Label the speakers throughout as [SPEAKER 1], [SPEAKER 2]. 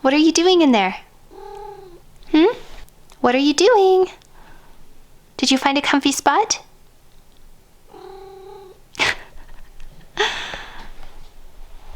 [SPEAKER 1] What are you doing in there? What are you doing? Did you find a comfy spot?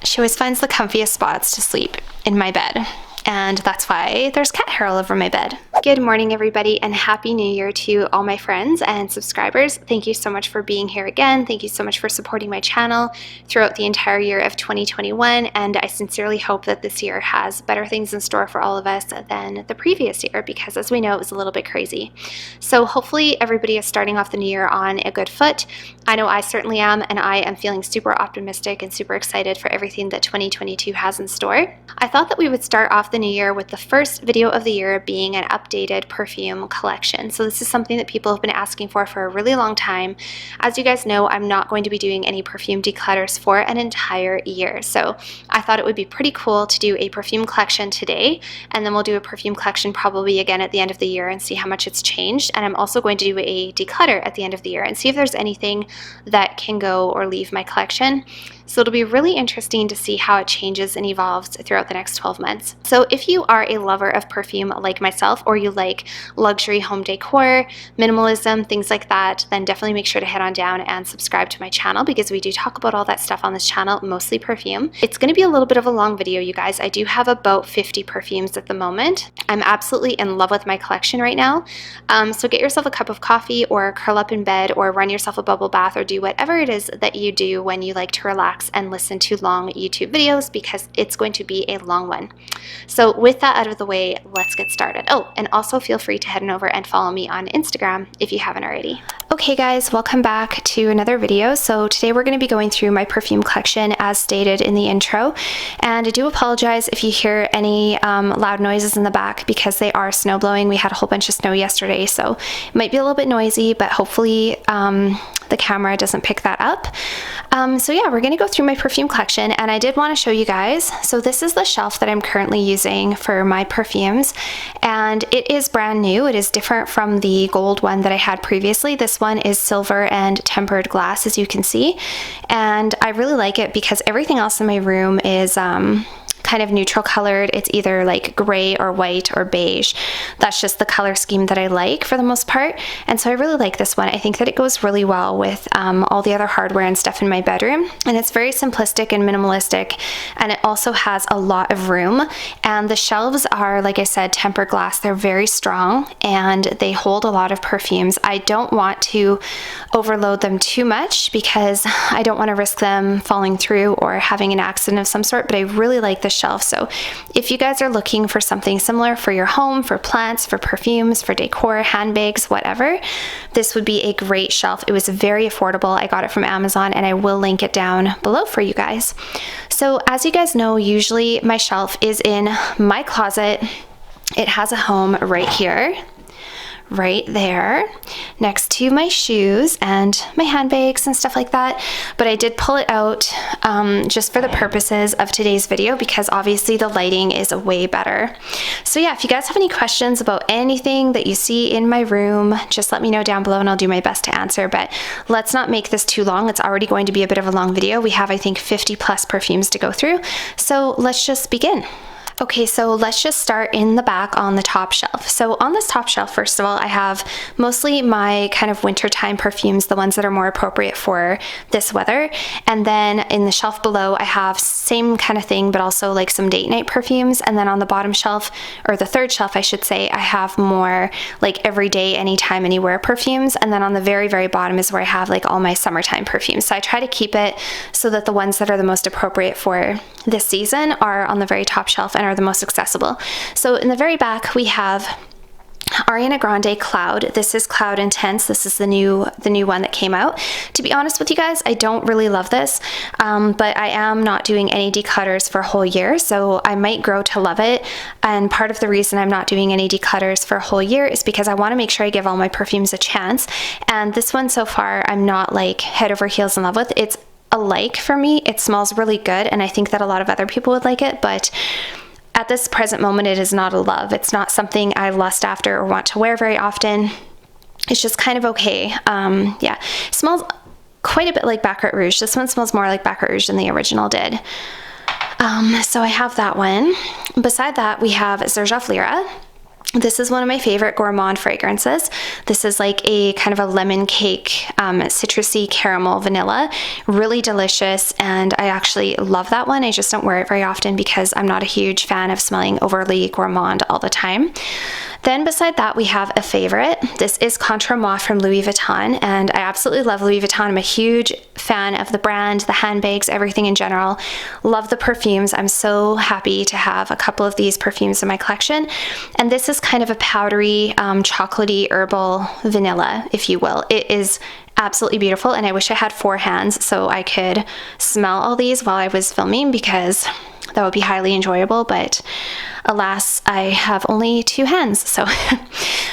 [SPEAKER 1] She always finds the comfiest spots to sleep in my bed, and that's why there's cat hair all over my bed. Good morning, everybody, and Happy New Year to all my friends and subscribers. Thank you so much for being here again. Thank you so much for supporting my channel throughout the entire year of 2021, and I sincerely hope that this year has better things in store for all of us than the previous year, because as we know, it was a little bit crazy. So hopefully everybody is starting off the new year on a good foot. I know I certainly am, and I am feeling super optimistic and super excited for everything that 2022 has in store. I thought that we would start off the new year with the first video of the year being an updated perfume collection. So this is something that people have been asking for a really long time. As you guys know, I'm not going to be doing any perfume declutters for an entire year. So I thought it would be pretty cool to do a perfume collection today, and then we'll do a perfume collection probably again at the end of the year and see how much it's changed. And I'm also going to do a declutter at the end of the year and see if there's anything that can go or leave my collection. So it'll be really interesting to see how it changes and evolves throughout the next 12 months. So if you are a lover of perfume like myself, or you like luxury home decor, minimalism, things like that, then definitely make sure to head on down and subscribe to my channel, because we do talk about all that stuff on this channel, mostly perfume. It's going to be a little bit of a long video, you guys. I do have about 50 perfumes at the moment. I'm absolutely in love with my collection right now. So get yourself a cup of coffee, or curl up in bed, or run yourself a bubble bath, or do whatever it is that you do when you like to relax and listen to long YouTube videos, because it's going to be a long one. So with that out of the way, let's get started. Oh, and also feel free to head on over and follow me on Instagram if you haven't already. Okay guys, welcome back to another video. So today we're going to be going through my perfume collection as stated in the intro, and I do apologize if you hear any loud noises in the back, because they are snow blowing. We had a whole bunch of snow yesterday, so it might be a little bit noisy, but hopefully the camera doesn't pick that up. So yeah, we're going to go through my perfume collection, and I did want to show you guys. So this is the shelf that I'm currently using for my perfumes, and it is brand new. It is different from the gold one that I had previously. This one is silver and tempered glass, as you can see, and I really like it because everything else in my room is kind of neutral colored. It's either like gray or white or beige. That's just the color scheme that I like for the most part, and so I really like this one. I think that it goes really well with all the other hardware and stuff in my bedroom, and it's very simplistic and minimalistic, and it also has a lot of room, and the shelves are, like I said, tempered glass. They're very strong and they hold a lot of perfumes. I don't want to overload them too much because I don't want to risk them falling through or having an accident of some sort, but I really like the shelf. So if you guys are looking for something similar for your home, for plants, for perfumes, for decor, handbags, whatever, this would be a great shelf. It was very affordable. I got it from Amazon, and I will link it down below for you guys. So as you guys know, usually my shelf is in my closet. It has a home right here, right there, next to my shoes and my handbags and stuff like that. But I did pull it out just for the purposes of today's video, because obviously the lighting is way better. So yeah, if you guys have any questions about anything that you see in my room, just let me know down below and I'll do my best to answer. But let's not make this too long. It's already going to be a bit of a long video. We have, I think, 50 plus perfumes to go through. So let's just begin. Okay, so let's just start in the back on the top shelf. So on this top shelf, first of all, I have mostly my kind of wintertime perfumes, the ones that are more appropriate for this weather. And then in the shelf below, I have same kind of thing, but also like some date night perfumes. And then on the bottom shelf, or the third shelf, I should say, I have more like everyday, anytime, anywhere perfumes. And then on the very, very bottom is where I have like all my summertime perfumes. So I try to keep it so that the ones that are the most appropriate for this season are on the very top shelf and are the most accessible. So in the very back we have Ariana Grande Cloud. This is Cloud Intense. This is the new one that came out. To be honest with you guys, I don't really love this, but I am not doing any declutters for a whole year, so I might grow to love it. And part of the reason I'm not doing any declutters for a whole year is because I want to make sure I give all my perfumes a chance. And this one so far, I'm not like head over heels in love with. It's a like for me. It smells really good, and I think that a lot of other people would like it, but at this present moment, it is not a love. It's not something I lust after or want to wear very often. It's just kind of okay. Yeah, it smells quite a bit like Baccarat Rouge. This one smells more like Baccarat Rouge than the original did. So I have that one. Beside that, we have Xerjoff Lyra. This is one of my favorite gourmand fragrances. This is like a kind of a lemon cake, citrusy caramel vanilla, really delicious, and I actually love that one. I just don't wear it very often because I'm not a huge fan of smelling overly gourmand all the time. Then beside that, we have a favorite. This is Contre Moi from Louis Vuitton, and I absolutely love Louis Vuitton. I'm a huge fan of the brand, the handbags, everything in general. Love the perfumes. I'm so happy to have a couple of these perfumes in my collection. And this is kind of a powdery, chocolatey, herbal vanilla, if you will. It is absolutely beautiful, and I wish I had 4 hands so I could smell all these while I was filming, because that would be highly enjoyable, but alas, I have only 2 hands. So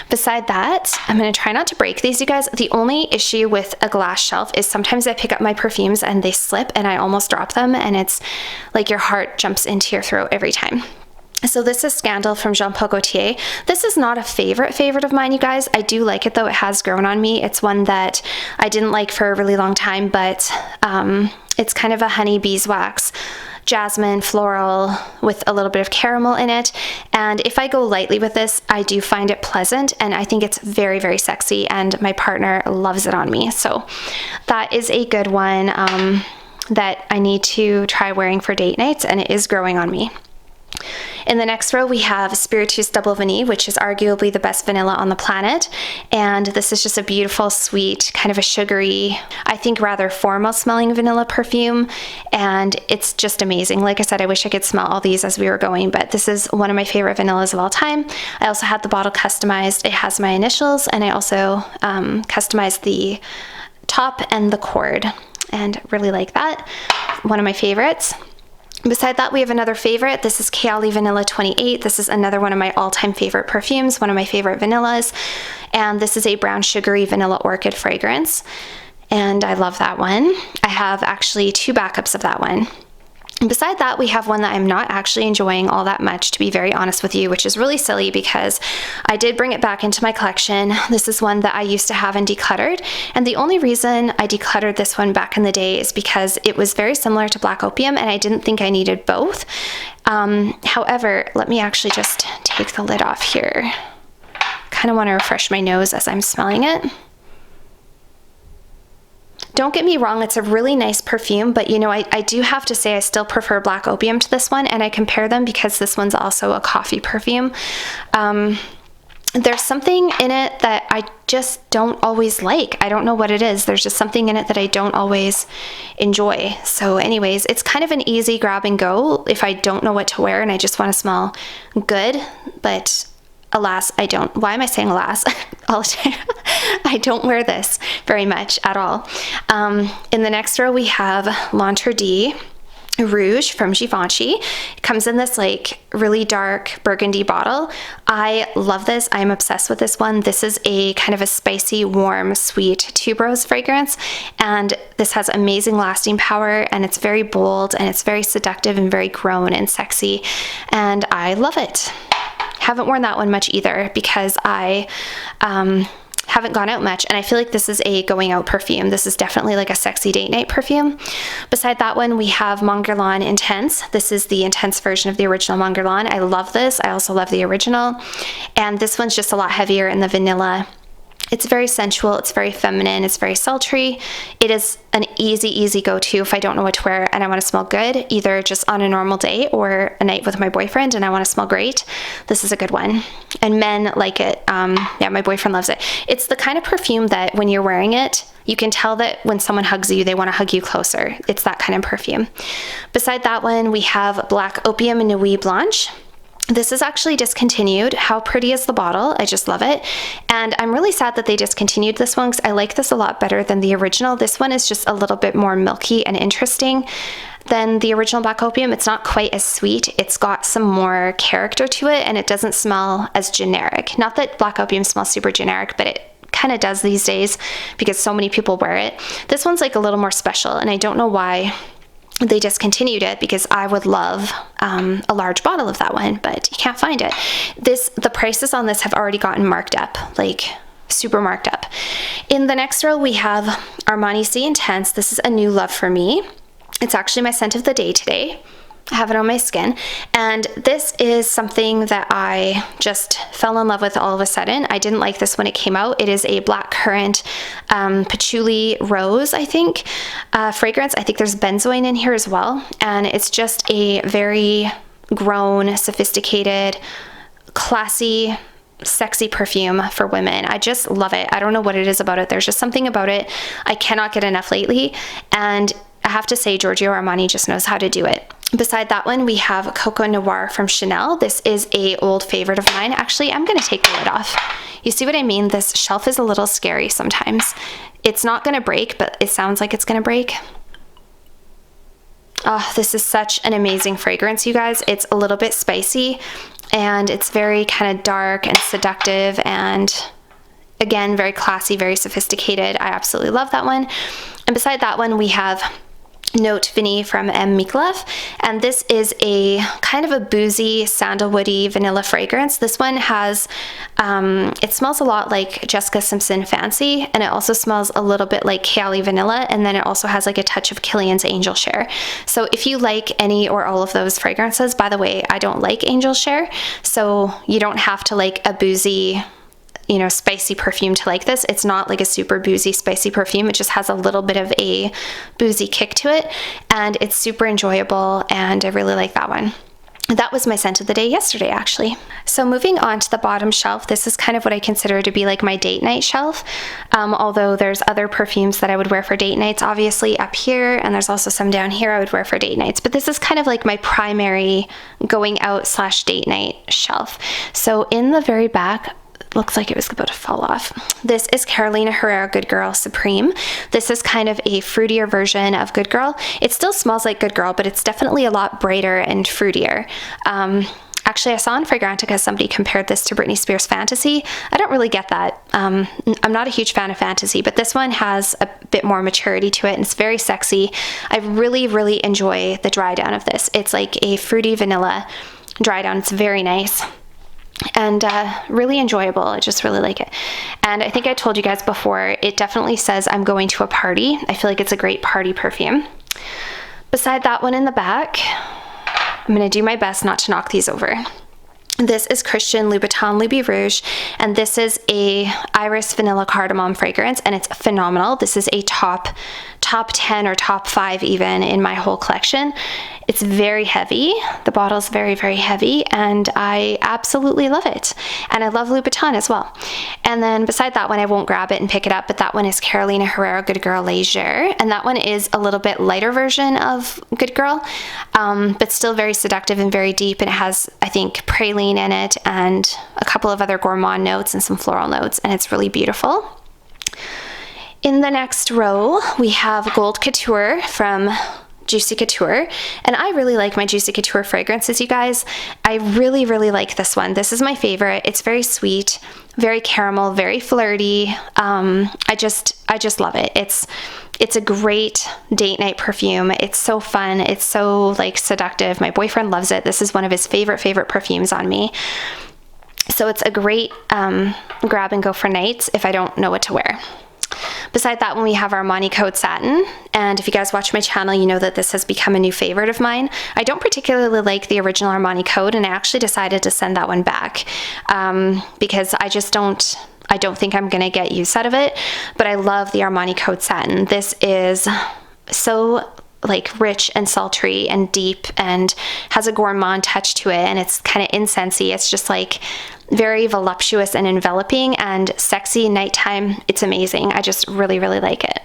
[SPEAKER 1] beside that, I'm going to try not to break these, you guys. The only issue with a glass shelf is sometimes I pick up my perfumes and they slip and I almost drop them, and it's like your heart jumps into your throat every time. So this is Scandal from Jean Paul Gaultier. This is not a favorite of mine, you guys. I do like it though. It has grown on me. It's one that I didn't like for a really long time, but it's kind of a honey beeswax, jasmine, floral with a little bit of caramel in it. And if I go lightly with this, I do find it pleasant, and I think it's very, very sexy, and my partner loves it on me. So that is a good one that I need to try wearing for date nights, and it is growing on me. In the next row, we have Spiritueuse Double Vanille, which is arguably the best vanilla on the planet. And this is just a beautiful, sweet, kind of a sugary, I think rather formal smelling vanilla perfume. And it's just amazing. Like I said, I wish I could smell all these as we were going, but this is one of my favorite vanillas of all time. I also had the bottle customized. It has my initials, and I also customized the top and the cord, and really like that. One of my favorites. Beside that, we have another favorite. This is Kayali Vanilla 28. This is another one of my all-time favorite perfumes, one of my favorite vanillas. And this is a brown sugary vanilla orchid fragrance. And I love that one. I have actually 2 backups of that one. And beside that, we have one that I'm not actually enjoying all that much, to be very honest with you, which is really silly because I did bring it back into my collection. This is one that I used to have and decluttered. And the only reason I decluttered this one back in the day is because it was very similar to Black Opium, and I didn't think I needed both. However, let me actually just take the lid off here. Kind of want to refresh my nose as I'm smelling it. Don't get me wrong, it's a really nice perfume, but you know, I do have to say I still prefer Black Opium to this one, and I compare them because this one's also a coffee perfume. There's something in it that I just don't always like. I don't know what it is. There's just something in it that I don't always enjoy. So anyways, it's kind of an easy grab and go if I don't know what to wear and I just want to smell good, but alas, I don't. Why am I saying alas? All the time. I don't wear this very much at all. In the next row, we have L'Interdit Rouge from Givenchy. It comes in this like really dark burgundy bottle. I love this. I'm obsessed with this one. This is a kind of a spicy, warm, sweet tuberose fragrance, and this has amazing lasting power, and it's very bold, and it's very seductive and very grown and sexy, and I love it. Haven't worn that one much either because I haven't gone out much, and I feel like this is a going out perfume. This is definitely like a sexy date night perfume. Beside that one, we have Mon Guerlain Intense. This is the intense version of the original Mon Guerlain. I love this. I also love the original, and this one's just a lot heavier in the vanilla. It's very sensual, it's very feminine, it's very sultry. It is an easy go-to if I don't know what to wear and I want to smell good, either just on a normal day or a night with my boyfriend and I want to smell great. This is a good one. And men like it. Yeah, my boyfriend loves it. It's the kind of perfume that when you're wearing it, you can tell that when someone hugs you, they want to hug you closer. It's that kind of perfume. Beside that one, we have Black Opium Nuit Blanche. This is actually discontinued. How pretty is the bottle? I just love it. And I'm really sad that they discontinued this one because I like this a lot better than the original. This one is just a little bit more milky and interesting than the original Black Opium. It's not quite as sweet. It's got some more character to it, and it doesn't smell as generic. Not that Black Opium smells super generic, but it kind of does these days because so many people wear it. This one's like a little more special, and I don't know why they discontinued it because I would love a large bottle of that one, but you can't find it. The prices on this have already gotten marked up, like super marked up. In the next row, we have Armani C Intense. This is a new love for me. It's actually my scent of the day today. I have it on my skin, and this is something that I just fell in love with all of a sudden. I didn't like this when it came out. It is a blackcurrant patchouli rose, I think, fragrance. I think there's benzoin in here as well, and it's just a very grown, sophisticated, classy, sexy perfume for women. I just love it. I don't know what it is about it. There's just something about it. I cannot get enough lately, and I have to say Giorgio Armani just knows how to do it. Beside that one, we have Coco Noir from Chanel. This is a old favorite of mine. Actually, I'm going to take the lid off. You see what I mean? This shelf is a little scary sometimes. It's not going to break, but it sounds like it's going to break. Oh, this is such an amazing fragrance, you guys. It's a little bit spicy, and it's very kind of dark and seductive, and again, very classy, very sophisticated. I absolutely love that one. And beside that one, we have Note Vanille from M. Micallef, and this is a kind of a boozy, sandalwoody vanilla fragrance. This one has, it smells a lot like Jessica Simpson Fancy, and it also smells a little bit like Kayali Vanilla, and then it also has like a touch of Kilian's Angel Share. So if you like any or all of those fragrances, by the way, I don't like Angel Share, so you don't have to like a boozy, you know, spicy perfume to like this. It's not like a super boozy, spicy perfume. It just has a little bit of a boozy kick to it, and it's super enjoyable, and I really like that one. That was my scent of the day yesterday, actually. So moving on to the bottom shelf, this is kind of what I consider to be like my date night shelf, although there's other perfumes that I would wear for date nights, obviously, up here, and there's also some down here I would wear for date nights, but this is kind of like my primary going out / date night shelf. So in the very back, looks like it was about to fall off. This is Carolina Herrera Good Girl Supreme. This is kind of a fruitier version of Good Girl. It still smells like Good Girl, but it's definitely a lot brighter and fruitier. Actually, I saw in Fragrantica somebody compared this to Britney Spears Fantasy. I don't really get that. I'm not a huge fan of Fantasy, but this one has a bit more maturity to it, and it's very sexy. I really, really enjoy the dry down of this. It's like a fruity vanilla dry down. It's very nice and really enjoyable. I just really like it. And I think I told you guys before, it definitely says I'm going to a party. I feel like it's a great party perfume. Beside that one in the back, I'm going to do my best not to knock these over. This is Christian Louboutin Louis Rouge, and this is a Iris Vanilla Cardamom fragrance, and it's phenomenal. This is a top 10 or top 5 even in my whole collection. It's very heavy. The bottle's very, very heavy, and I absolutely love it. And I love Louboutin as well. And then beside that one, I won't grab it and pick it up, but that one is Carolina Herrera Good Girl Légère, and that one is a little bit lighter version of Good Girl, but still very seductive and very deep, and it has, I think, praline in it and a couple of other gourmand notes and some floral notes, and it's really beautiful. In the next row, we have Gold Couture from Juicy Couture, and I really like my Juicy Couture fragrances, you guys. I really, really like this one. This is my favorite. It's very sweet, very caramel, very flirty. I just love it. It's a great date night perfume. It's so fun. It's so like seductive. My boyfriend loves it. This is one of his favorite perfumes on me. So it's a great grab and go for nights if I don't know what to wear. Beside that one, we have Armani Code Satin, and if you guys watch my channel, you know that this has become a new favorite of mine. I don't particularly like the original Armani Code, and I actually decided to send that one back because I don't think I'm gonna get use out of it, but I love the Armani Code Satin. This is so like rich and sultry and deep and has a gourmand touch to it, and it's kind of incensey. It's just like very voluptuous and enveloping and sexy nighttime. It's amazing. I just really, really like it.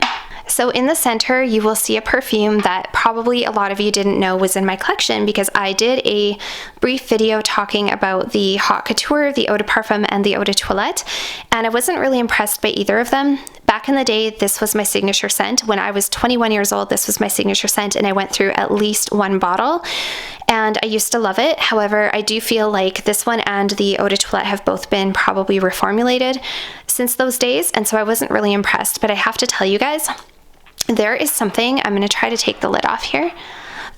[SPEAKER 1] So in the center, you will see a perfume that probably a lot of you didn't know was in my collection, because I did a brief video talking about the Haute Couture, the Eau de Parfum, and the Eau de Toilette, and I wasn't really impressed by either of them. Back in the day, this was my signature scent. When I was 21 years old, this was my signature scent, and I went through at least one bottle, and I used to love it. However, I do feel like this one and the Eau de Toilette have both been probably reformulated since those days, and so I wasn't really impressed. But I have to tell you guys, there is something, I'm going to try to take the lid off here.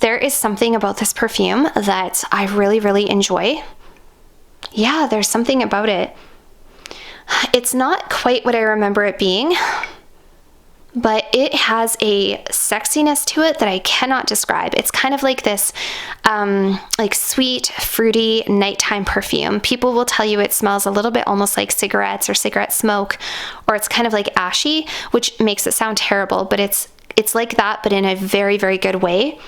[SPEAKER 1] There is something about this perfume that I really, really enjoy. Yeah, there's something about it. It's not quite what I remember it being, but it has a sexiness to it that I cannot describe. It's kind of like this like sweet, fruity nighttime perfume. People will tell you it smells a little bit almost like cigarettes or cigarette smoke, or it's kind of like ashy, which makes it sound terrible, but it's like that, but in a very, very good way.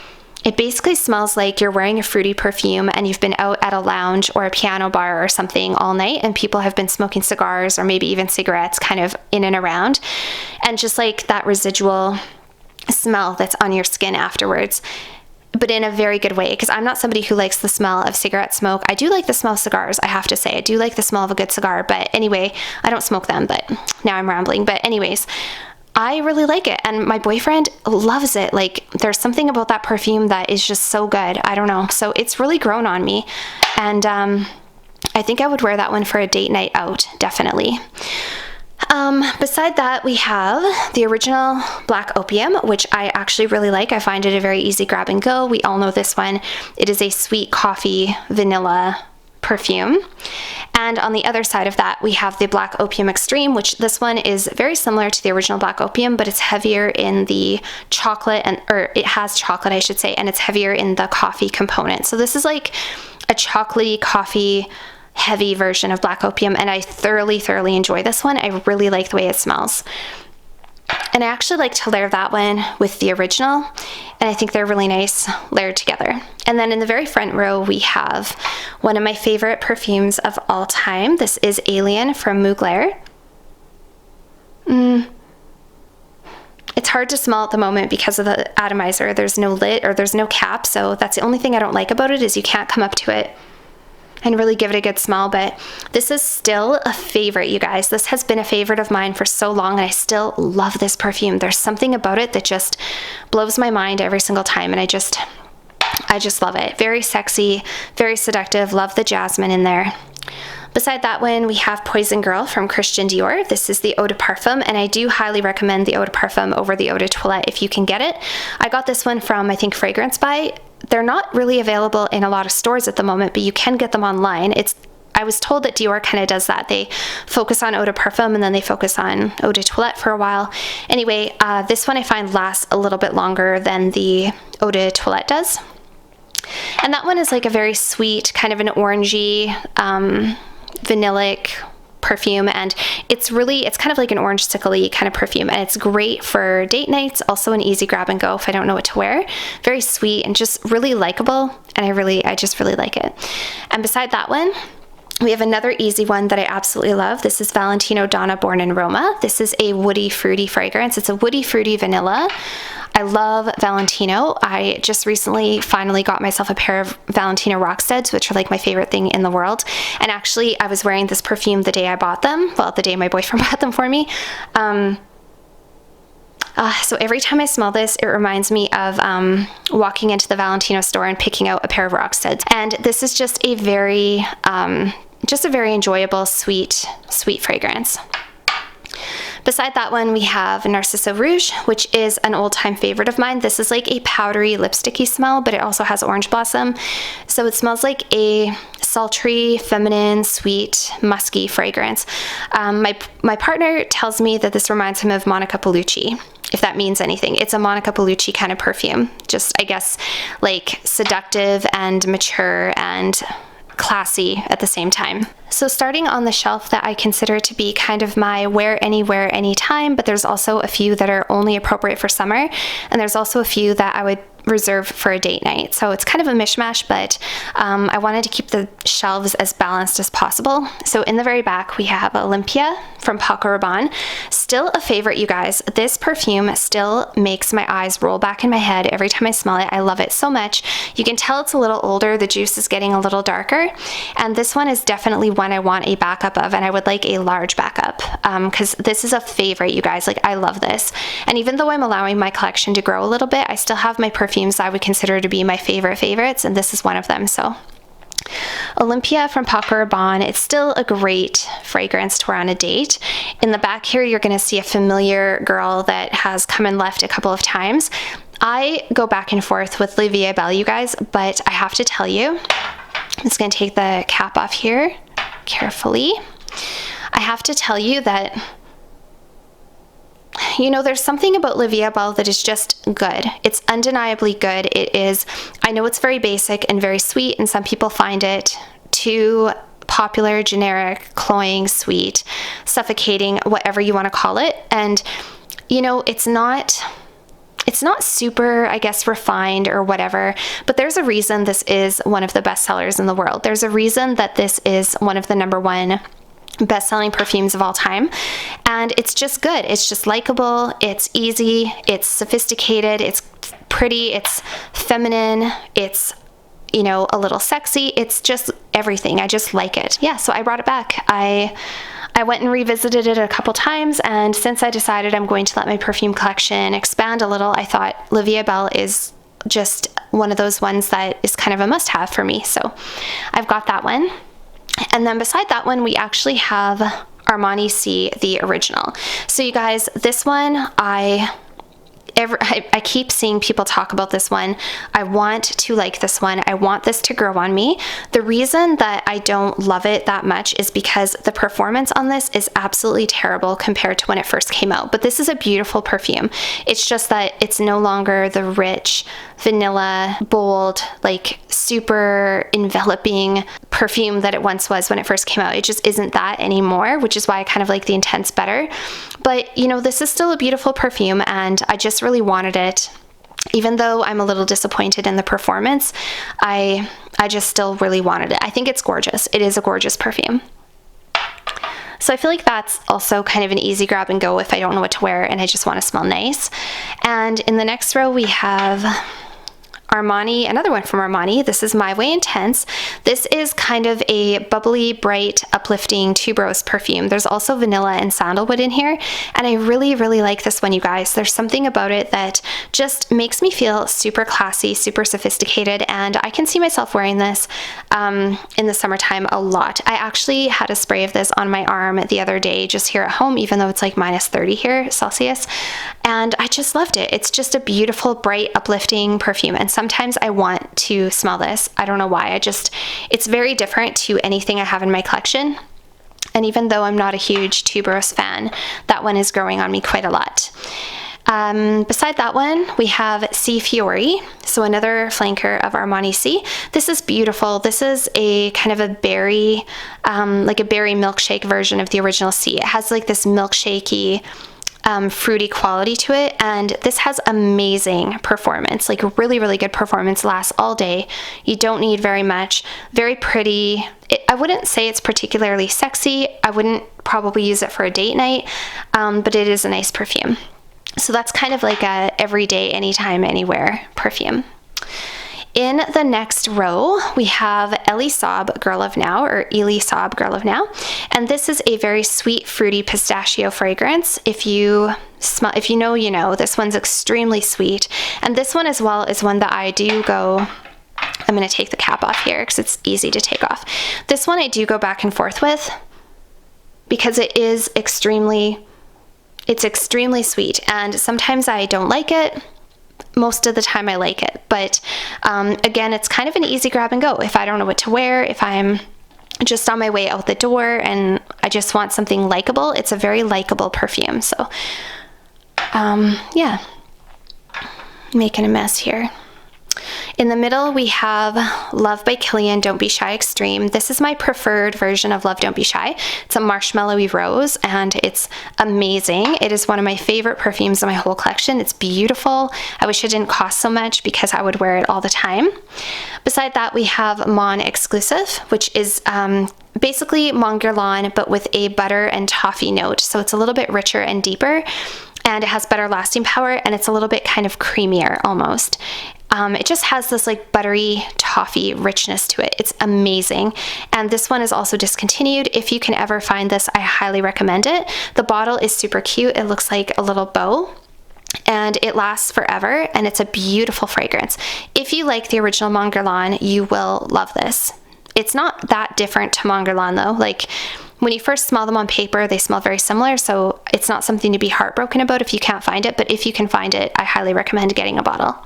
[SPEAKER 1] It basically smells like you're wearing a fruity perfume and you've been out at a lounge or a piano bar or something all night, and people have been smoking cigars or maybe even cigarettes kind of in and around, and just like that residual smell that's on your skin afterwards, but in a very good way, because I'm not somebody who likes the smell of cigarette smoke. I do like the smell of cigars, I have to say. I do like the smell of a good cigar, but anyway, I don't smoke them, but now I'm rambling. But anyways, I really like it, and my boyfriend loves it. Like, there's something about that perfume that is just so good. I don't know. So it's really grown on me, and I think I would wear that one for a date night out, definitely. Beside that, we have the original Black Opium, which I actually really like. I find it a very easy grab and go. We all know this one. It is a sweet coffee vanilla perfume. And on the other side of that, we have the Black Opium Extreme, which this one is very similar to the original Black Opium, but it's heavier in the chocolate, or it has chocolate, I should say, and it's heavier in the coffee component. So this is like a chocolatey coffee heavy version of Black Opium, and I thoroughly enjoy this one. I really like the way it smells. And I actually like to layer that one with the original, and I think they're really nice layered together. And then in the very front row, we have one of my favorite perfumes of all time. This is Alien from Mugler. It's hard to smell at the moment because of the atomizer. There's no lid, or there's no cap, so that's the only thing I don't like about it, is you can't come up to it and really give it a good smell. But this is still a favorite, you guys. This has been a favorite of mine for so long, and I still love this perfume. There's something about it that just blows my mind every single time, and I just love it. Very sexy, very seductive. Love the jasmine in there. Beside that one, we have Poison Girl from Christian Dior. This is the Eau de Parfum, and I do highly recommend the Eau de Parfum over the Eau de Toilette if you can get it. I got this one from, I think, Fragrance Buy. They're not really available in a lot of stores at the moment, but you can get them online. I was told that Dior kind of does that. They focus on Eau de Parfum and then they focus on Eau de Toilette for a while. Anyway, this one I find lasts a little bit longer than the Eau de Toilette does. And that one is like a very sweet, kind of an orangey, vanillic perfume, and it's kind of like an orange sickle-y kind of perfume, and it's great for date nights, also an easy grab and go if I don't know what to wear. Very sweet and just really likable, and I just really like it. And beside that one, we have another easy one that I absolutely love. This is Valentino Donna Born in Roma. This is a woody fruity fragrance. It's a woody fruity vanilla. I love Valentino. I just recently finally got myself a pair of Valentino Rocksteads, which are like my favorite thing in the world. And actually, I was wearing this perfume the day I bought them. Well, the day my boyfriend bought them for me. So every time I smell this, it reminds me of walking into the Valentino store and picking out a pair of Rocksteads. And this is just a very enjoyable, sweet fragrance. Beside that one, we have Narciso Rouge, which is an old-time favorite of mine. This is like a powdery, lipsticky smell, but it also has orange blossom. So it smells like a sultry, feminine, sweet, musky fragrance. My partner tells me that this reminds him of Monica Bellucci, if that means anything. It's a Monica Bellucci kind of perfume. Just, I guess, like seductive and mature and classy at the same time. So starting on the shelf that I consider to be kind of my wear anywhere, anytime, but there's also a few that are only appropriate for summer, and there's also a few that I would reserve for a date night. So it's kind of a mishmash, but I wanted to keep the shelves as balanced as possible. So in the very back, we have Olympia from Paco Rabanne. Still a favorite, you guys. This perfume still makes my eyes roll back in my head every time I smell it. I love it so much. You can tell it's a little older. The juice is getting a little darker. And this one is definitely one I want a backup of, and I would like a large backup because this is a favorite, you guys. Like, I love this. And even though I'm allowing my collection to grow a little bit, I still have my perfumes I would consider to be my favorites, and this is one of them. So Olympia from Paco Rabanne, it's still a great fragrance to wear on a date. In the back here, you're going to see a familiar girl that has come and left a couple of times. I go back and forth with La Vie Est Belle, you guys, but I have to tell you, I'm just going to take the cap off here carefully. I have to tell you that you know, there's something about La Vie Belle that is just good. It's undeniably good. It is, I know it's very basic and very sweet, and some people find it too popular, generic, cloying, sweet, suffocating, whatever you want to call it. And, you know, it's not super, I guess, refined or whatever, but there's a reason this is one of the best sellers in the world. There's a reason that this is one of the #1 best-selling perfumes of all time, and it's just good. It's just likable, it's easy, it's sophisticated, it's pretty, it's feminine, it's, you know, a little sexy. It's just everything. I just like it. Yeah, so I brought it back. I went and revisited it a couple times, and since I decided I'm going to let my perfume collection expand a little, I thought La Vie Belle is just one of those ones that is kind of a must-have for me. So I've got that one. And then beside that one, we actually have Armani C, the original. So you guys, this one, I keep seeing people talk about this one. I want to like this one. I want this to grow on me. The reason that I don't love it that much is because the performance on this is absolutely terrible compared to when it first came out. But this is a beautiful perfume. It's just that it's no longer the rich, vanilla, bold, like super enveloping perfume that it once was when it first came out. It just isn't that anymore, which is why I kind of like the Intense better. But, you know, this is still a beautiful perfume, and I just really wanted it. Even though I'm a little disappointed in the performance, I just still really wanted it. I think it's gorgeous. It is a gorgeous perfume. So I feel like that's also kind of an easy grab and go if I don't know what to wear and I just want to smell nice. And in the next row, we have Armani, another one from Armani. This is My Way Intense. This is kind of a bubbly, bright, uplifting tuberose perfume. There's also vanilla and sandalwood in here, and I really, really like this one, you guys. There's something about it that just makes me feel super classy, super sophisticated, and I can see myself wearing this in the summertime a lot. I actually had a spray of this on my arm the other day just here at home, even though it's like -30 here Celsius, and I just loved it. It's just a beautiful, bright, uplifting perfume, and sometimes I want to smell this. I don't know why. It's very different to anything I have in my collection. And even though I'm not a huge tuberose fan, that one is growing on me quite a lot. Beside that one, we have C Fiori, so another flanker of Armani C. This is beautiful. This is a kind of a berry, like a berry milkshake version of the original C. It has like this milkshakey, fruity quality to it, and this has amazing performance, like really, really good performance, lasts all day. You don't need very much, very pretty. I wouldn't say it's particularly sexy. I wouldn't probably use it for a date night, but it is a nice perfume. So that's kind of like a everyday, anytime, anywhere perfume. In the next row, we have Elie Saab Girl of Now, or Elie Saab Girl of Now, and this is a very sweet, fruity pistachio fragrance. If you know, you know. This one's extremely sweet, and this one as well is one that I do go. I'm going to take the cap off here because it's easy to take off. This one I do go back and forth with because it's extremely sweet, and sometimes I don't like it. Most of the time I like it, but again, it's kind of an easy grab and go. If I don't know what to wear, if I'm just on my way out the door and I just want something likable, it's a very likable perfume. So yeah, making a mess here. In the middle, we have Love by Kilian Don't Be Shy Extreme. This is my preferred version of Love Don't Be Shy. It's a marshmallowy rose, and it's amazing. It is one of my favorite perfumes in my whole collection. It's beautiful. I wish it didn't cost so much because I would wear it all the time. Beside that, we have Mon Exclusive, which is basically Mon Guerlain, but with a butter and toffee note. So it's a little bit richer and deeper, and it has better lasting power, and it's a little bit kind of creamier almost. It just has this like buttery toffee richness to it. It's amazing. And this one is also discontinued. If you can ever find this, I highly recommend it. The bottle is super cute. It looks like a little bow, and it lasts forever, and it's a beautiful fragrance. If you like the original Mon Guerlain, you will love this. It's not that different to Mon Guerlain though. Like when you first smell them on paper, they smell very similar, so it's not something to be heartbroken about if you can't find it, but if you can find it, I highly recommend getting a bottle.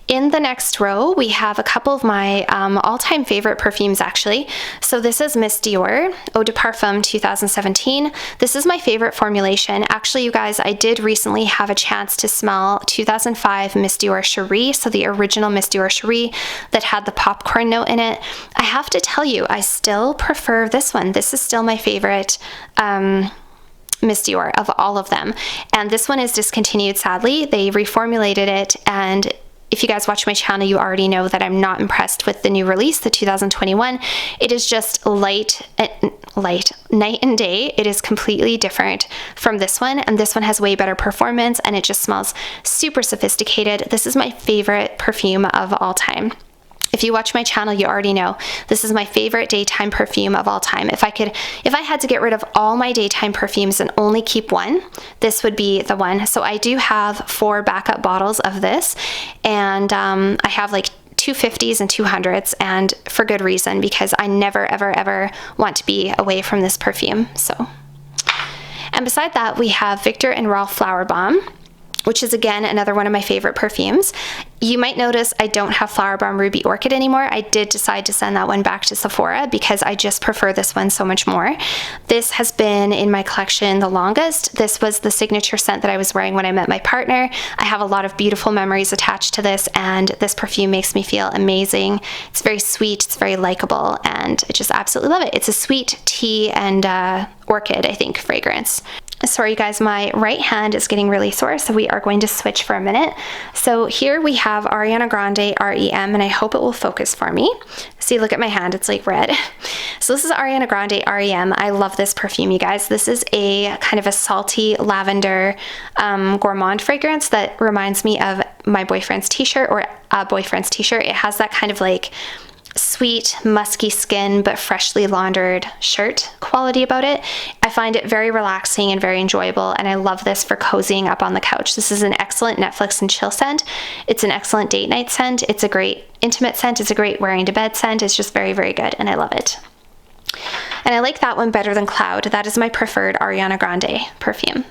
[SPEAKER 1] In the next row, we have a couple of my all-time favorite perfumes, actually. So this is Miss Dior Eau de Parfum 2017. This is my favorite formulation. Actually, you guys, I did recently have a chance to smell 2005 Miss Dior Cherie, so the original Miss Dior Cherie that had the popcorn note in it. I have to tell you, I still prefer this one. This is still my favorite Miss Dior of all of them. And this one is discontinued, sadly. They reformulated it, and if you guys watch my channel, you already know that I'm not impressed with the new release, the 2021. It is just night and day. It is completely different from this one, and this one has way better performance, and it just smells super sophisticated. This is my favorite perfume of all time. If you watch my channel, you already know this is my favorite daytime perfume of all time. If I had to get rid of all my daytime perfumes and only keep one, this would be the one. So I do have 4 backup bottles of this, and I have like 250s and 200s, and for good reason, because I never ever ever want to be away from this perfume. So, and beside that, we have Viktor and Rolf Flower Bomb, which is again another one of my favorite perfumes. You might notice I don't have Flower Bomb Ruby Orchid anymore. I did decide to send that one back to Sephora because I just prefer this one so much more. This has been in my collection the longest. This was the signature scent that I was wearing when I met my partner. I have a lot of beautiful memories attached to this, and this perfume makes me feel amazing. It's very sweet, it's very likable, and I just absolutely love it. It's a sweet tea and orchid, I think, fragrance. Sorry you guys, my right hand is getting really sore, so we are going to switch for a minute. So here we have Ariana Grande REM, and I hope it will focus for me. See, look at my hand, it's like red. So this is Ariana Grande REM. I love this perfume, you guys. This is a kind of a salty lavender gourmand fragrance that reminds me of my boyfriend's t-shirt, or a boyfriend's t-shirt. It has that kind of like sweet, musky skin, but freshly laundered shirt quality about it. I find it very relaxing and very enjoyable, and I love this for cozying up on the couch. This is an excellent Netflix and chill scent. It's an excellent date night scent. It's a great intimate scent. It's a great wearing to bed scent. It's just very, very good, and I love it. And I like that one better than Cloud. That is my preferred Ariana Grande perfume.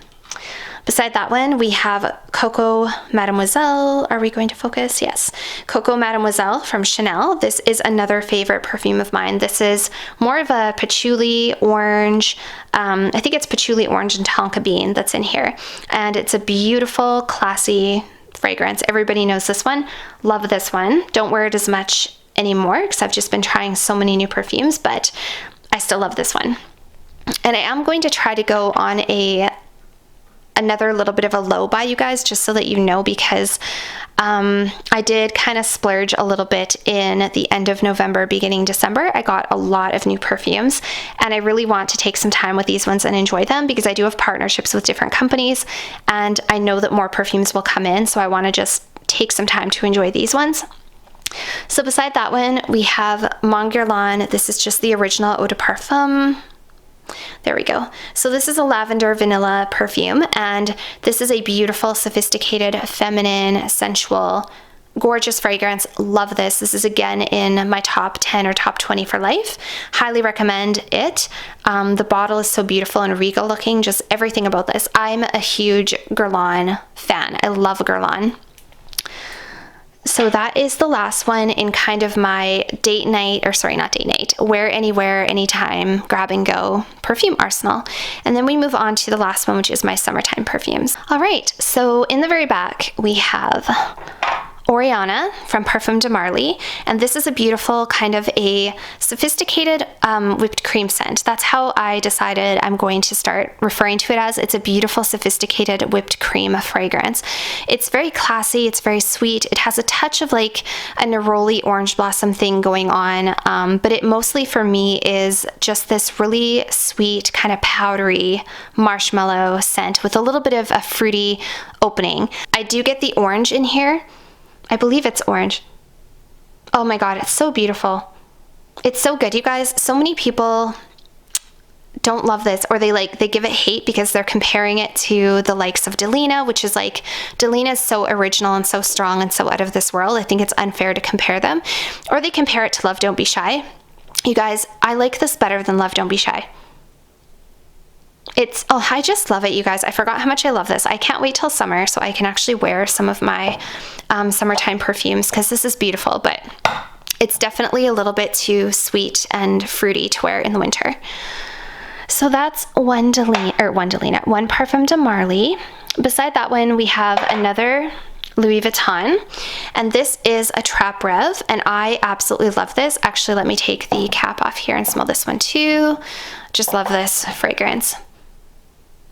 [SPEAKER 1] Beside that one, we have Coco Mademoiselle. Are we going to focus? Yes. Coco Mademoiselle from Chanel. This is another favorite perfume of mine. This is more of a patchouli orange. I think it's patchouli orange and tonka bean that's in here. And it's a beautiful, classy fragrance. Everybody knows this one. Love this one. Don't wear it as much anymore because I've just been trying so many new perfumes, but I still love this one. And I am going to try to go on another little bit of a low buy, you guys, just so that you know, because I did kind of splurge a little bit in the end of November, beginning December. I got a lot of new perfumes, and I really want to take some time with these ones and enjoy them, because I do have partnerships with different companies, and I know that more perfumes will come in, so I want to just take some time to enjoy these ones. So beside that one, we have Mon Guerlain. This is just the original Eau de Parfum. There we go. So this is a lavender vanilla perfume, and this is a beautiful, sophisticated, feminine, sensual, gorgeous fragrance. Love this. This is again in my top 10 or top 20 for life. Highly recommend it. The bottle is so beautiful and regal looking, just everything about this. I'm a huge Guerlain fan. I love Guerlain. So that is the last one in kind of my date night, or sorry, not date night, wear anywhere, anytime, grab and go perfume arsenal. And then we move on to the last one, which is my summertime perfumes. All right, so in the very back, we have Oriana from Perfume de Marly, and this is a beautiful kind of a sophisticated whipped cream scent. That's how I decided I'm going to start referring to it as. It's a beautiful, sophisticated whipped cream fragrance. It's very classy, it's very sweet. It has a touch of like a neroli orange blossom thing going on, but it mostly for me is just this really sweet, kind of powdery marshmallow scent with a little bit of a fruity opening. I do get the orange in here. I believe it's orange. Oh my god, it's so beautiful. It's so good, you guys. So many people don't love this, or they give it hate because they're comparing it to the likes of Delina, which is like, Delina is so original and so strong and so out of this world. I think it's unfair to compare them. Or they compare it to Love Don't Be Shy. You guys, I like this better than Love Don't Be Shy. Oh, I just love it, you guys. I forgot how much I love this. I can't wait till summer so I can actually wear some of my summertime perfumes because this is beautiful, but it's definitely a little bit too sweet and fruity to wear in the winter. So that's one Parfum de Marly. Beside that one, we have another Louis Vuitton, and this is a Trap Rev, and I absolutely love this. Actually, let me take the cap off here and smell this one too. Just love this fragrance.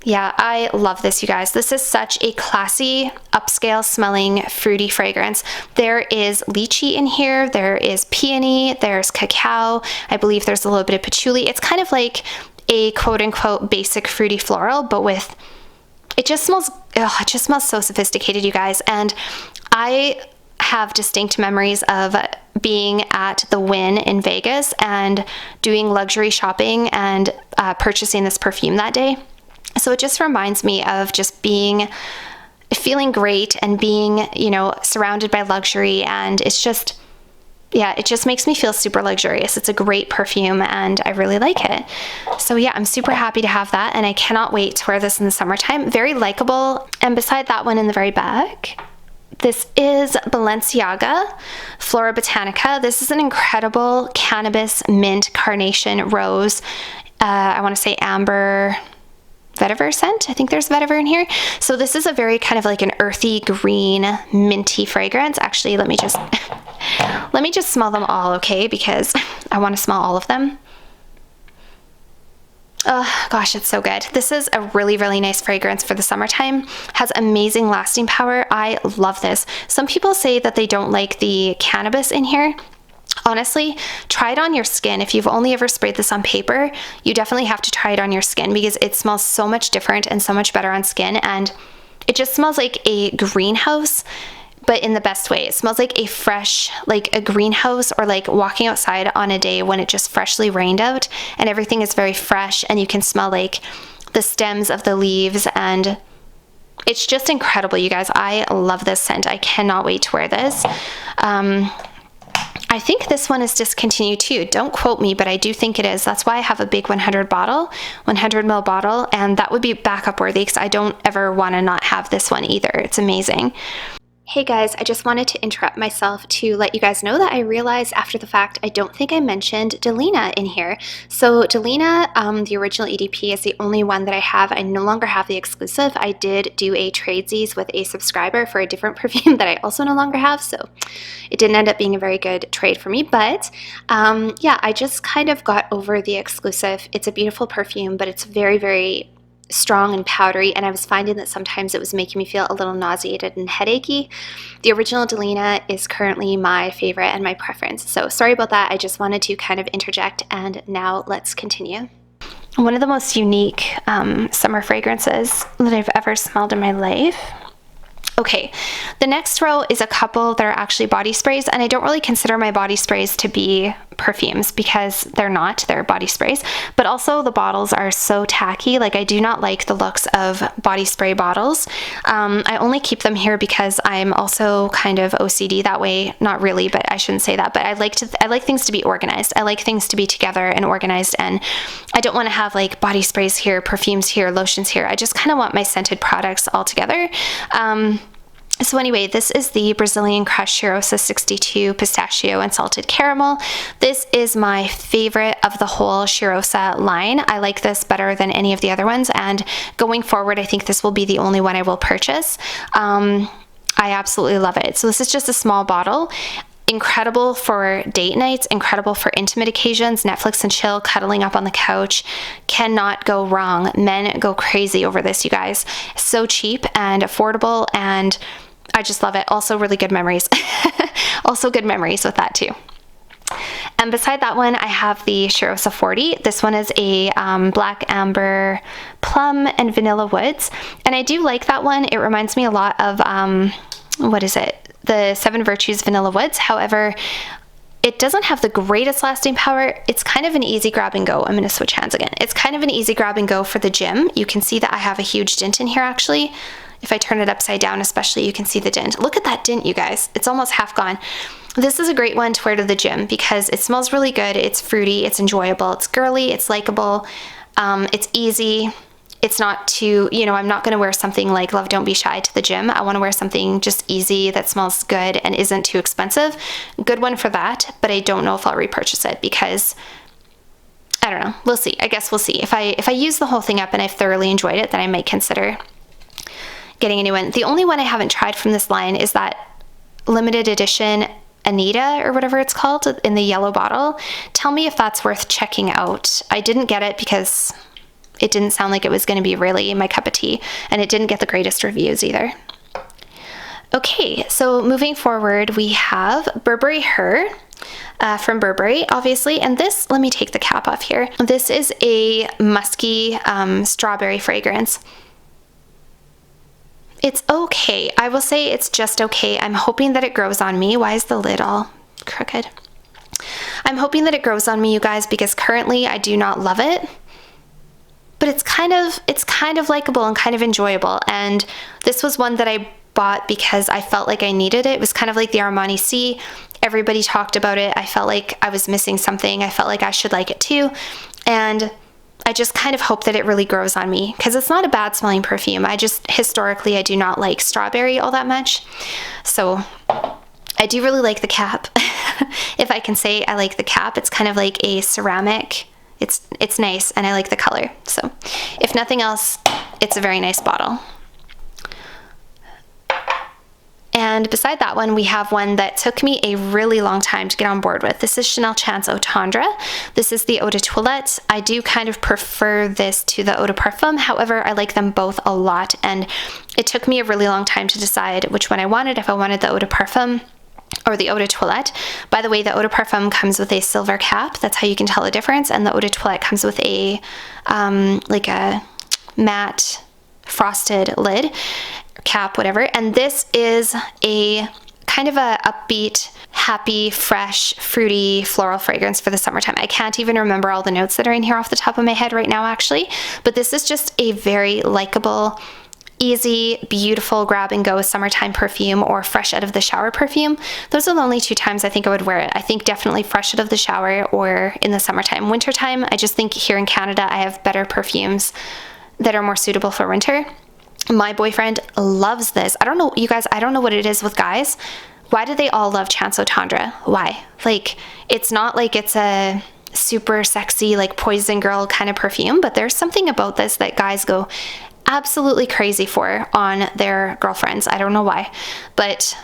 [SPEAKER 1] Yeah, I love this, you guys. This is such a classy, upscale smelling, fruity fragrance. There is lychee in here, there is peony, there's cacao, I believe there's a little bit of patchouli. It's kind of like a quote-unquote basic fruity floral, but with, it just smells so sophisticated, you guys. And I have distinct memories of being at the Wynn in Vegas and doing luxury shopping and purchasing this perfume that day. So it just reminds me of just feeling great and being, you know, surrounded by luxury, and it's just, yeah, it just makes me feel super luxurious. It's a great perfume and I really like it. So yeah, I'm super happy to have that, and I cannot wait to wear this in the summertime. Very likable. And beside that one in the very back, this is Balenciaga Flora Botanica. This is an incredible cannabis, mint, carnation, rose, I want to say amber, vetiver scent. I think there's vetiver in here. So this is a very kind of like an earthy green minty fragrance. Actually, let me just smell them all, okay? Because I want to smell all of them. Oh gosh, it's so good. This is a really, really nice fragrance for the summertime. Has amazing lasting power. I love this. Some people say that they don't like the cannabis in here. Honestly, try it on your skin. If you've only ever sprayed this on paper, you definitely have to try it on your skin because it smells so much different and so much better on skin, and it just smells like a greenhouse, but in the best way. It smells like a fresh, like a greenhouse, or like walking outside on a day when it just freshly rained out and everything is very fresh and you can smell like the stems of the leaves, and it's just incredible, you guys. I love this scent. I cannot wait to wear this. I think this one is discontinued too. Don't quote me, but I do think it is. That's why I have a big 100 ml bottle, and that would be backup worthy because I don't ever want to not have this one either. It's amazing. Hey guys, I just wanted to interrupt myself to let you guys know that I realized after the fact I don't think I mentioned Delina in here. So Delina, the original EDP, is the only one that I have. I no longer have the exclusive. I did do a tradesies with a subscriber for a different perfume that I also no longer have, so it didn't end up being a very good trade for me. But yeah, I just kind of got over the exclusive. It's a beautiful perfume, but it's very, very strong and powdery, and I was finding that sometimes it was making me feel a little nauseated and headachy. The original Delina is currently my favorite and my preference, so sorry about that. I just wanted to kind of interject, and now let's continue. One of the most unique summer fragrances that I've ever smelled in my life. Okay, the next row is a couple that are actually body sprays, and I don't really consider my body sprays to be perfumes because they're not, they're body sprays, but also the bottles are so tacky. Like, I do not like the looks of body spray bottles. I only keep them here because I'm also kind of OCD that way. Not really, but I shouldn't say that, but I like things to be organized. I like things to be together and organized, and I don't want to have like body sprays here, perfumes here, lotions here. I just kind of want my scented products all together. So anyway, this is the Brazilian Crush Cheirosa 62 Pistachio and Salted Caramel. This is my favorite of the whole Cheirosa line. I like this better than any of the other ones, and going forward, I think this will be the only one I will purchase. I absolutely love it. So this is just a small bottle. Incredible for date nights, incredible for intimate occasions, Netflix and chill, cuddling up on the couch. Cannot go wrong. Men go crazy over this, you guys. So cheap and affordable, and I just love it. Also really good memories. Also good memories with that too. And beside that one, I have the Cheirosa 40. This one is a black amber, plum, and vanilla woods. And I do like that one. It reminds me a lot of, what is it? The Seven Virtues Vanilla Woods. However, it doesn't have the greatest lasting power. It's kind of an easy grab and go. I'm going to switch hands again. It's kind of an easy grab and go for the gym. You can see that I have a huge dent in here actually. If I turn it upside down especially, you can see the dent. Look at that dent, you guys. It's almost half gone. This is a great one to wear to the gym because it smells really good. It's fruity, it's enjoyable, it's girly, it's likable, it's easy. it's not too, you know, I'm not going to wear something like Love Don't Be Shy to the gym. I want to wear something just easy that smells good and isn't too expensive. Good one for that, but I don't know if I'll repurchase it because I don't know. We'll see. I guess we'll see. If I use the whole thing up and I've thoroughly enjoyed it, then I might consider getting a new one. The only one I haven't tried from this line is that limited edition Anita or whatever it's called in the yellow bottle. Tell me if that's worth checking out. I didn't get it because it didn't sound like it was going to be really my cup of tea, and it didn't get the greatest reviews either. Okay, so moving forward, we have Burberry Her from Burberry, obviously, and this, let me take the cap off here. This is a musky strawberry fragrance. It's okay. I will say it's just okay. I'm hoping that it grows on me. Why is the lid all crooked? I'm hoping that it grows on me, you guys, because currently I do not love it. But it's kind of likable and kind of enjoyable. And this was one that I bought because I felt like I needed it. It was kind of like the Armani C. Everybody talked about it. I felt like I was missing something. I felt like I should like it too. And I just kind of hope that it really grows on me because it's not a bad smelling perfume. Historically, I do not like strawberry all that much. So I do really like the cap. If I can say I like the cap, it's kind of like a ceramic. It's nice and I like the color. So if nothing else, it's a very nice bottle. And beside that one, we have one that took me a really long time to get on board with. This is Chanel Chance Eau Tendre. This is the Eau de Toilette. I do kind of prefer this to the Eau de Parfum. However, I like them both a lot. And it took me a really long time to decide which one I wanted, if I wanted the Eau de Parfum or the Eau de Toilette. By the way, the Eau de Parfum comes with a silver cap. That's how you can tell the difference. And the Eau de Toilette comes with a like a matte frosted lid, cap, whatever. And this is a kind of a upbeat, happy, fresh, fruity, floral fragrance for the summertime. I can't even remember all the notes that are in here off the top of my head right now, actually. But this is just a very likable, easy, beautiful grab and go summertime perfume or fresh out of the shower perfume. Those are the only two times I think I would wear it. I think definitely fresh out of the shower or in the summertime. Wintertime, I just think here in Canada, I have better perfumes that are more suitable for winter. My boyfriend loves this. I don't know, you guys, I don't know what it is with guys. Why do they all love Chance Eau Tendre? Why? Like, it's not like it's a super sexy, like poison girl kind of perfume, but there's something about this that guys go absolutely crazy for on their girlfriends. I don't know why, but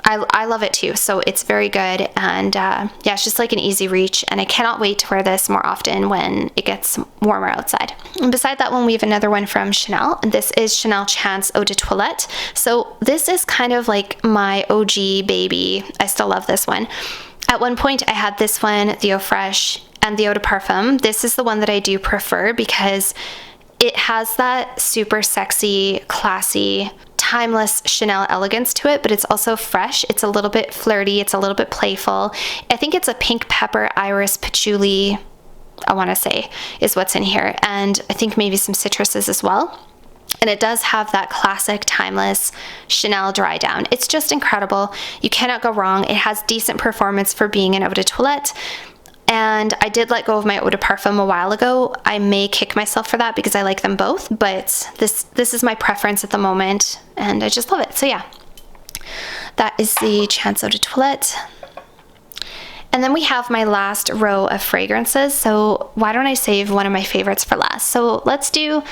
[SPEAKER 1] I love it too. So it's very good. And yeah, it's just like an easy reach. And I cannot wait to wear this more often when it gets warmer outside. And beside that one, we have another one from Chanel. And this is Chanel Chance Eau de Toilette. So this is kind of like my OG baby. I still love this one. At one point, I had this one, the Eau Fraiche, and the Eau de Parfum. This is the one that I do prefer because it has that super sexy, classy, timeless Chanel elegance to it, but it's also fresh. It's a little bit flirty. It's a little bit playful. I think it's a pink pepper, iris, patchouli, I want to say, is what's in here. And I think maybe some citruses as well. And it does have that classic, timeless Chanel dry down. It's just incredible. You cannot go wrong. It has decent performance for being an Eau de Toilette. And I did let go of my Eau de Parfum a while ago. I may kick myself for that because I like them both, but this is my preference at the moment, and I just love it. So yeah, that is the Chance Eau de Toilette. And then we have my last row of fragrances. So why don't I save one of my favorites for last? So let's do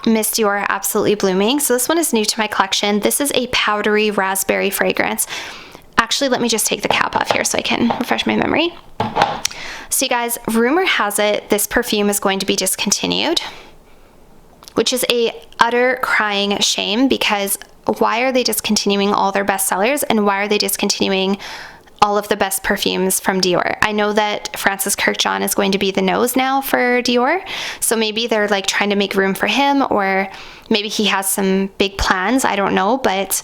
[SPEAKER 1] Miss Dior Absolutely Blooming. So this one is new to my collection. This is a powdery raspberry fragrance. Actually, let me just take the cap off here so I can refresh my memory. So you guys, rumor has it this perfume is going to be discontinued, which is a utter crying shame because why are they discontinuing all their best sellers and why are they discontinuing all of the best perfumes from Dior? I know that Francis Kurkdjian is going to be the nose now for Dior, so maybe they're like trying to make room for him, or maybe he has some big plans, I don't know, but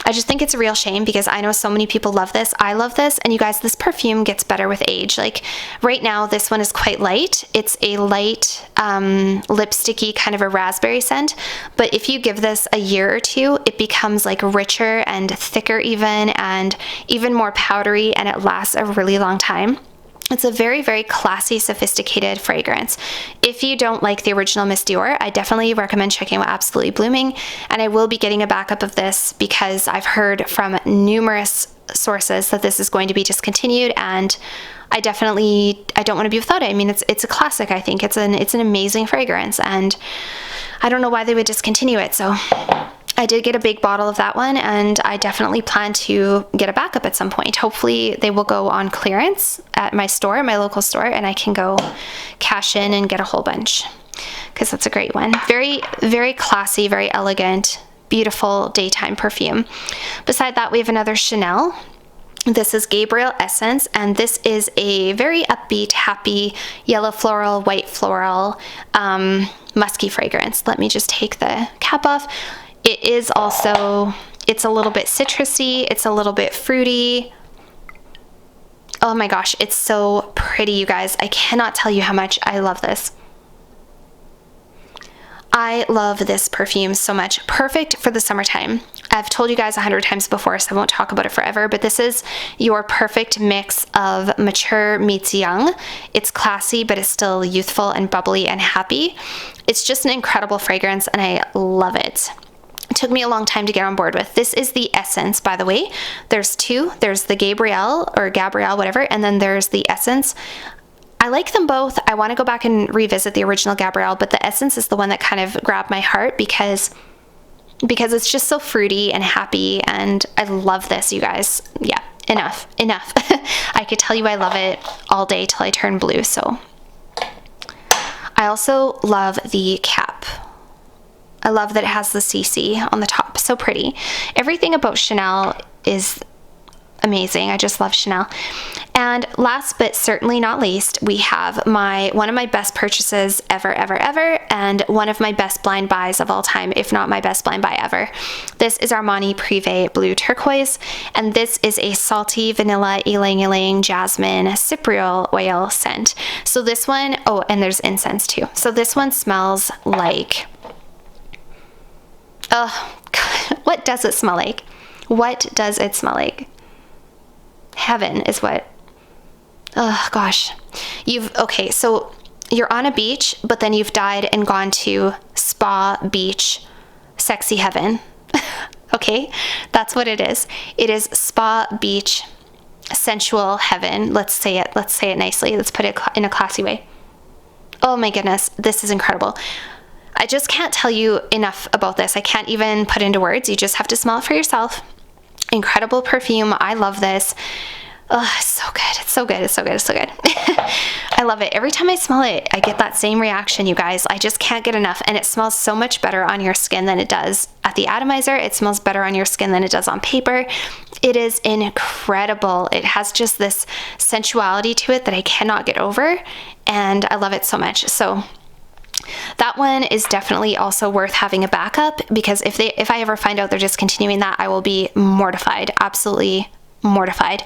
[SPEAKER 1] I just think it's a real shame because I know so many people love this. I love this. And you guys, this perfume gets better with age. Like right now, this one is quite light. It's a light, lipsticky kind of a raspberry scent. But if you give this a year or two, it becomes like richer and thicker even, and even more powdery, and it lasts a really long time. It's a very, very classy, sophisticated fragrance. If you don't like the original Miss Dior, I definitely recommend checking out Absolutely Blooming, and I will be getting a backup of this because I've heard from numerous sources that this is going to be discontinued, and I don't want to be without it. I mean, it's a classic. I think it's an amazing fragrance, and I don't know why they would discontinue it. So I did get a big bottle of that one, and I definitely plan to get a backup at some point. Hopefully they will go on clearance at my store, my local store, and I can go cash in and get a whole bunch, because that's a great one. Very, very classy, very elegant, beautiful daytime perfume. Beside that, we have another Chanel. This is Gabriel Essence, and this is a very upbeat, happy, yellow floral, white floral, musky fragrance. Let me just take the cap off. It is also, it's a little bit citrusy, it's a little bit fruity. Oh my gosh, it's so pretty, you guys. I cannot tell you how much I love this. I love this perfume so much. Perfect for the summertime. I've told you guys 100 times before, so I won't talk about it forever, but this is your perfect mix of mature meets young. It's classy, but it's still youthful and bubbly and happy. It's just an incredible fragrance, and I love it. It took me a long time to get on board with. This is the Essence, by the way. There's two. There's the Gabrielle, or Gabrielle, whatever, and then there's the Essence. I like them both. I want to go back and revisit the original Gabrielle, but the Essence is the one that kind of grabbed my heart because it's just so fruity and happy, and I love this, you guys. Yeah, enough. I could tell you I love it all day till I turn blue, so. I also love the cap. I love that it has the CC on the top. So pretty. Everything about Chanel is amazing. I just love Chanel. And last but certainly not least, we have one of my best purchases ever, and one of my best blind buys of all time, if not my best blind buy ever. This is Armani Privé Blue Turquoise, and this is a salty vanilla ylang ylang jasmine cypriol oil scent. So this one, oh, and there's incense too. So this one smells like, oh, God, what does it smell like? What does it smell like? Heaven is what. Oh gosh. Okay, so you're on a beach, but then you've died and gone to spa, beach, sexy heaven. Okay, that's what it is. It is spa, beach, sensual heaven. Let's say it nicely. Let's put it in a classy way. Oh my goodness, this is incredible. I just can't tell you enough about this. I can't even put into words. You just have to smell it for yourself. Incredible perfume. I love this. Oh, it's so good. It's so good. It's so good. It's so good. I love it. Every time I smell it, I get that same reaction, you guys. I just can't get enough. And it smells so much better on your skin than it does at the atomizer. It smells better on your skin than it does on paper. It is incredible. It has just this sensuality to it that I cannot get over. And I love it so much. So that one is definitely also worth having a backup, because if I ever find out they're discontinuing that, I will be mortified, absolutely mortified,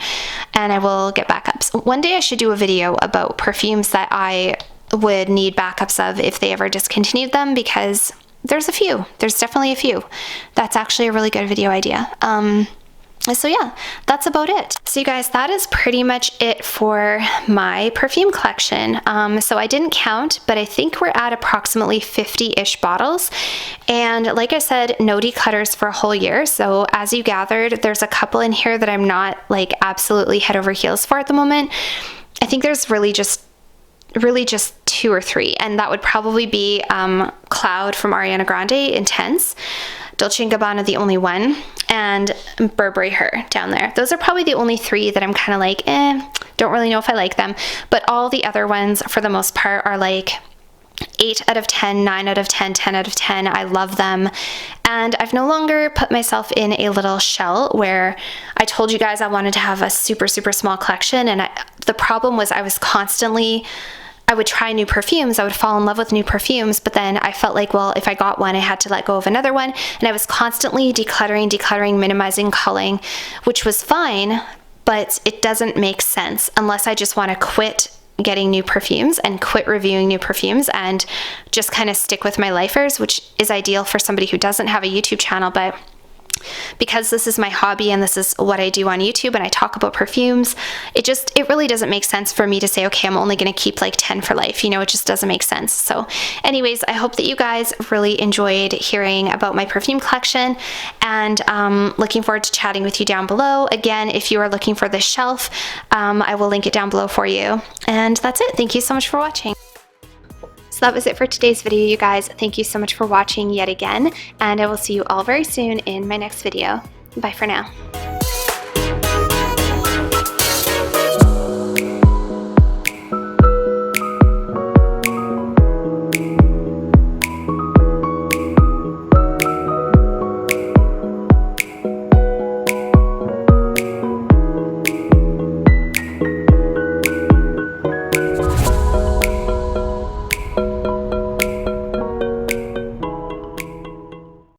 [SPEAKER 1] and I will get backups. One day I should do a video about perfumes that I would need backups of if they ever discontinued them, because there's definitely a few. That's actually a really good video idea. So yeah, that's about it. So you guys, that is pretty much it for my perfume collection. So I didn't count, but I think we're at approximately 50-ish bottles. And like I said, no declutters for a whole year. So as you gathered, there's a couple in here that I'm not like absolutely head over heels for at the moment. I think there's really just 2 or 3, and that would probably be Cloud from Ariana Grande, Intense, Dolce & Gabbana, the only one, and Burberry Her down there. Those are probably the only 3 that I'm kind of like, don't really know if I like them. But all the other ones, for the most part, are like 8 out of 10, 9 out of 10, 10 out of 10. I love them. And I've no longer put myself in a little shell where I told you guys I wanted to have a super, super small collection. And the problem was I would try new perfumes, I would fall in love with new perfumes, but then I felt like, well, if I got one, I had to let go of another one, and I was constantly decluttering, minimizing, culling, which was fine, but it doesn't make sense unless I just want to quit getting new perfumes and quit reviewing new perfumes and just kind of stick with my lifers, which is ideal for somebody who doesn't have a YouTube channel, but because this is my hobby and this is what I do on YouTube and I talk about perfumes, it really doesn't make sense for me to say, okay, I'm only going to keep like 10 for life. You know, it just doesn't make sense. So anyways, I hope that you guys really enjoyed hearing about my perfume collection, and looking forward to chatting with you down below. Again, if you are looking for this shelf, I will link it down below for you. And that's it. Thank you so much for watching. So that was it for today's video, you guys. Thank you so much for watching yet again, and I will see you all very soon in my next video. Bye for now.